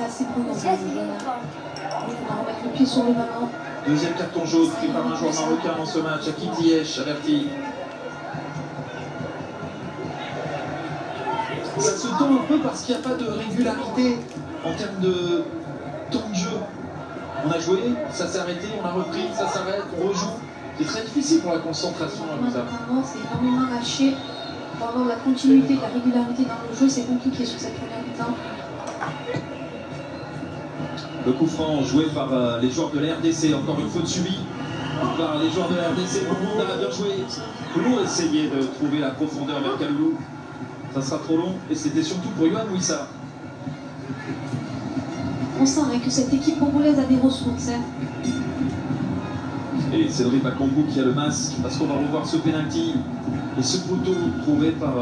assez prudent. Il va remettre le pied sur le ballon. Deuxième carton jaune pris par un joueur marocain dans ce match. Hakim Ziyech averti. Ça se tend un peu parce qu'il n'y a pas de régularité en termes de temps de jeu. On a joué, ça s'est arrêté, on a repris, ça s'arrête, on rejoue. C'est très difficile pour la concentration. C'est énormément lâché. Pour avoir la continuité, de la régularité dans le jeu, c'est compliqué sur cette première mi-temps. Le coup franc joué par les joueurs de la RDC, encore une faute subie par les joueurs de la RDC. Monde a bien joué. Koulou essayait de trouver la profondeur vers Kaloulou. Ça sera trop long et c'était surtout pour Yohan Wissa. On sent que cette équipe congolaise a des ressources. Et c'est Cédric Bakambu qui a le masque parce qu'on va revoir ce penalty et ce poteau trouvé par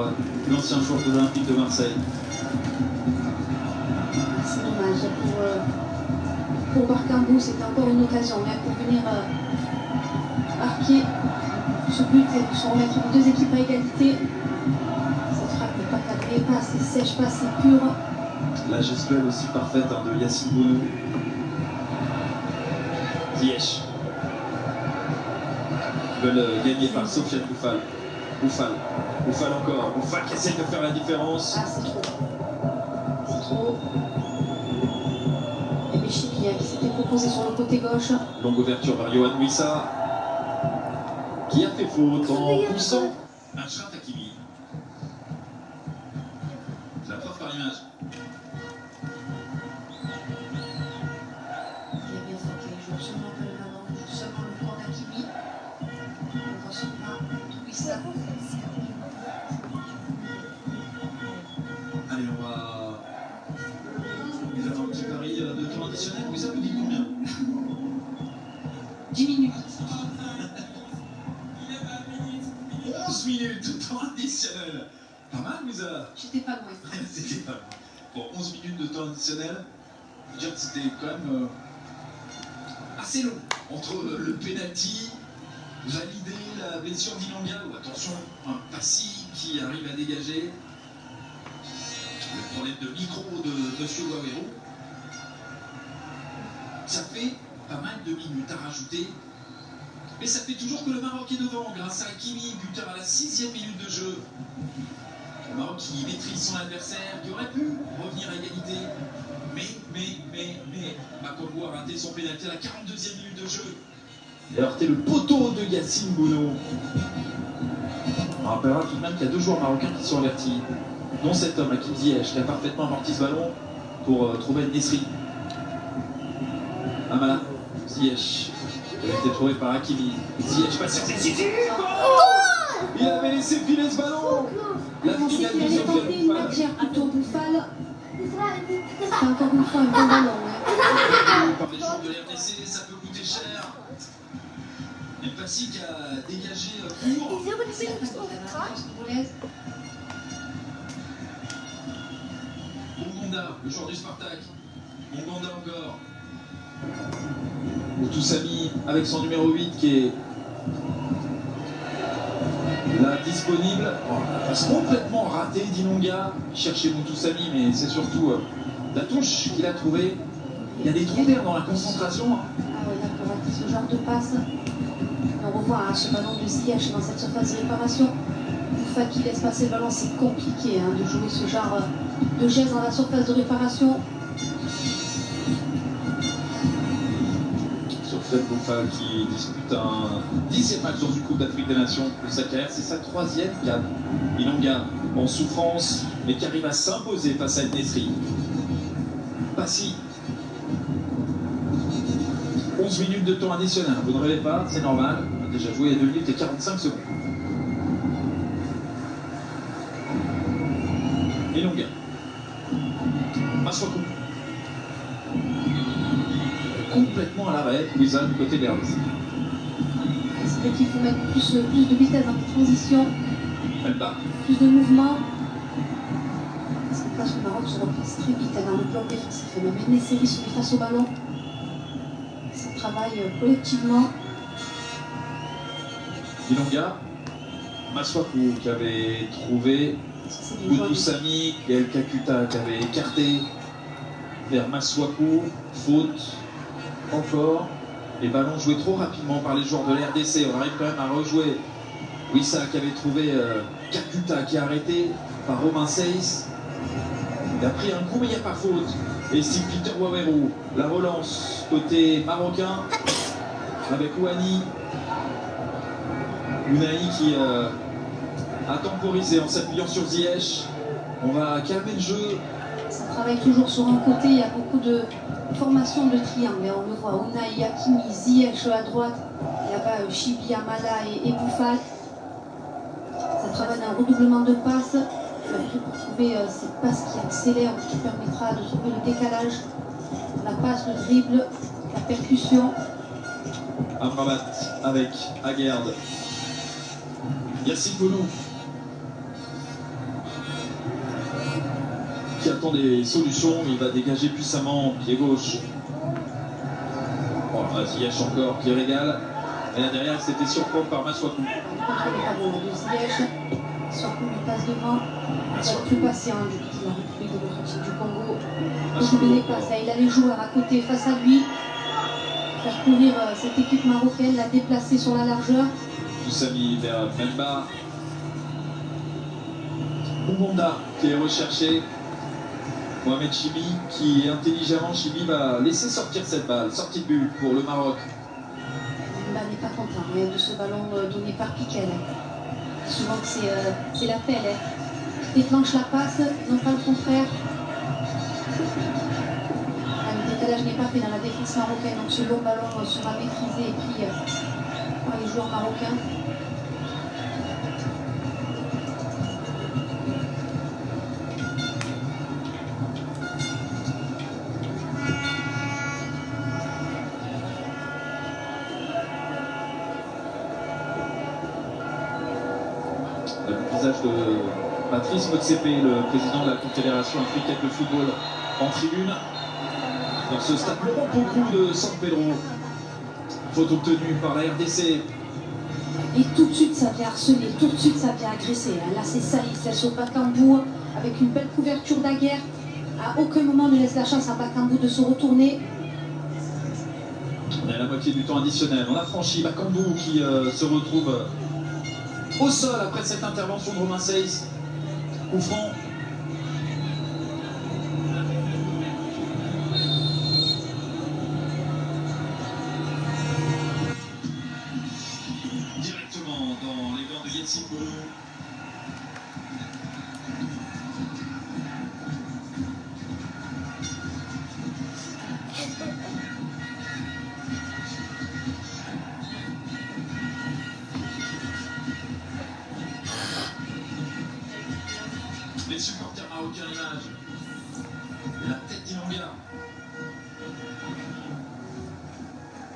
l'ancien joueur de l'Olympique de Marseille. C'est dommage. Pour Bakambu, c'était encore une occasion pour venir marquer ce but et se remettre les deux équipes à égalité. Cette frappe n'est pas cadrée, pas assez sèche, pas assez pure. La gestuelle aussi parfaite de Yacine Bounou. Ziyech. Ils veulent gagner par Sofiane Boufal. Boufal encore. Boufal qui essaie de faire la différence. Ah, c'est trop. C'est trop. Et Béchiki qui s'était proposé sur le côté gauche. Longue ouverture vers Yohan Wissa. Qui a fait faute en poussant Achraf Hakimi. C'est la preuve par l'image. Il a bien frappé. Il joue seulement pas le ballon. Il joue seulement le corps d'Hakimi. On voit son bras. Wissa. Allez, on va. Ils attendent un petit pari de temps additionnel. Wissa vous dit combien? 10 minutes. 11 minutes de temps additionnel. Pas mal, Wissa. J'étais pas loin. C'était pas mal. Bon, 11 minutes de temps additionnel. Je veux dire que c'était quand même assez long. Entre le penalty, valider la blessure d'Ilanga, ou attention, un Passy qui arrive à dégager. Le problème de micro de M. Guerrero. Ça fait pas mal de minutes à rajouter. Mais ça fait toujours que le Maroc est devant grâce à Hakimi, buteur à la 6e minute de jeu. Le Maroc qui maîtrise son adversaire, qui aurait pu revenir à égalité. Mais Bakambu a raté son pénalty à la 42e minute de jeu. Il a heurté le poteau de Yacine Bounou. On rappellera tout de même qu'il y a deux joueurs marocains qui sont avertis, dont cet homme, Hakim Ziyech, qui a parfaitement amorti ce ballon pour trouver Nesri. Amala, Ziyech. Il a été trouvé par Hakimi. Ziyech passe sur décisif. Il avait laissé filer ce ballon. La finale Il de allait tenter une Sofiane matière plutôt Boufal. C'est encore une fois un bon ballon. Par les joueurs de l'RDC, ça peut coûter cher. Et Passy qui a dégagé court. Monganda, le joueur du Spartak. Monganda encore. Moutoussamy avec son numéro 8 qui est là disponible. On passe complètement raté d'Ilonga. Chercher Moutoussamy, mais c'est surtout la touche qu'il a trouvée. Il y a des trous d'air dans la concentration. Ah oui, d'accord, ce genre de passe. On revoit ce ballon de Ziyech dans cette surface de réparation. Boufal qui laisse passer le ballon, c'est compliqué de jouer ce genre de geste dans la surface de réparation. Sofiane Boufal qui dispute un 10e match dans une Coupe d'Afrique des Nations de sa carrière, c'est sa 3e canne. Ilonga en souffrance, mais qui arrive à s'imposer face à El Nesri. Passy. 11 minutes de temps additionnel, vous ne rêvez pas, c'est normal. On a déjà joué 2 minutes et 45 secondes. Ilonga. Maswakou. Complètement à l'arrêt, Wissa du côté de l'RDC. C'est vrai qu'il faut mettre plus de vitesse dans les transitions, Elle bat. plus de mouvement. Parce que là, le Maroc se replace très vite dans le bloc défensif. Même les séries se met face au ballon. Ça travaille collectivement. Ilonga. Maswakou qui avait trouvé Moutoussamy, Gaël Kakuta qui avait écarté. vers Masuaku, faute encore. Les ballons joués trop rapidement par les joueurs de l'RDC. On arrive quand même à rejouer. Wissa qui avait trouvé Kakuta qui est arrêté par Romain Seyss. Il a pris un coup mais il n'y a pas faute. Et Steve Peter Waweru, la relance côté marocain avec Ouani. Unai qui a temporisé en s'appuyant sur Ziyech. On va calmer le jeu. Ça travaille toujours sur un côté, il y a beaucoup de formation de triangle. On le voit, Unai, Hakimi, Ziyech à droite, là-bas Chibi, Amala et Bouffal. Ça travaille d'un redoublement de passes pour trouver cette passe qui accélère, qui permettra de trouver le décalage, la passe, le dribble, la percussion. Amrabat avec Aguerd. Yassine Bounou qui attend des solutions, il va dégager puissamment pied gauche. Bon, Ziyech encore qui régale. Et là derrière, c'était surpris par Masuaku. De Ziyech, Masuaku lui passe devant. Il va plus patient du côté de la République démocratique du Congo. Il les passe, il a les joueurs à côté face à lui. Faire courir cette équipe marocaine, la déplacer sur la largeur. Toussami vers Memba. Moumonda qui est recherché. Mohamed Chibi qui intelligemment va laisser sortir cette balle. Sortie de but pour le Maroc. Memba n'est pas content de ce ballon donné par Piquel. Souvent que c'est l'appel qui déclenche la passe, non pas le contraire. Le décalage n'est pas fait dans la défense marocaine, donc ce long ballon sera maîtrisé et pris par les joueurs marocains. Le visage de Patrice Motsepe, le président de la Confédération africaine de football, en tribune dans ce stade Laurent Pokou de San Pedro. Faute obtenue par la RDC. Et tout de suite ça vient harceler, tout de suite ça vient agresser. Là c'est Saïs, elle sur Bakambu avec une belle couverture d'Aguerd. À aucun moment ne laisse la chance à Bakambu de se retourner. On est à la moitié du temps additionnel. On a franchi Bakambu qui se retrouve au sol après cette intervention de Romain Seyss. Coup franc. Directement dans les gants de Yassine Bounou. Les supporters marocains à l'image. La tête d'Ilonga.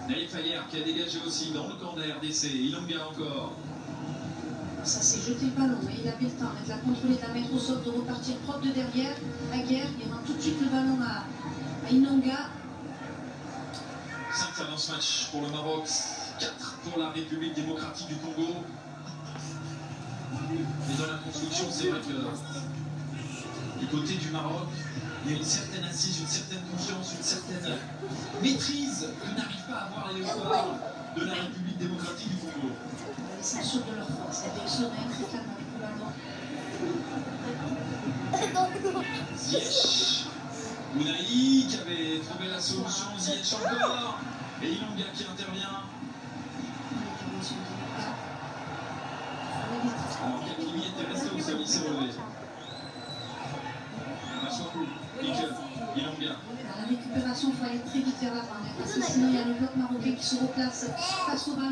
Naïf Ayer qui a dégagé aussi dans le camp de la RDC. Ilonga encore. Ça s'est jeté le ballon, il avait le temps de la contrôler, de la mettre au sol, de repartir propre de derrière. Aguerd, il rend tout de suite le ballon à Inonga. 5 dans ce match pour le Maroc, 4 pour la République démocratique du Congo. Et dans la construction, c'est vrai que du côté du Maroc, il y a une certaine assise, une certaine confiance, une certaine maîtrise que n'arrive pas à avoir les léopards de la République démocratique du Congo. Ils sont sûrs de leur force, avec serein, très calme avec le ballon. Ziyech, Unai qui avait trouvé la solution, Ziyech encore, et Ilonga qui intervient. Alors Hakimi était resté au sol, il s'est relevé. Masuaku, Piquel, Ilonga. La récupération, il faut aller très vite vers l'avant, parce que sinon il y a le bloc marocain qui se replace face au ballon.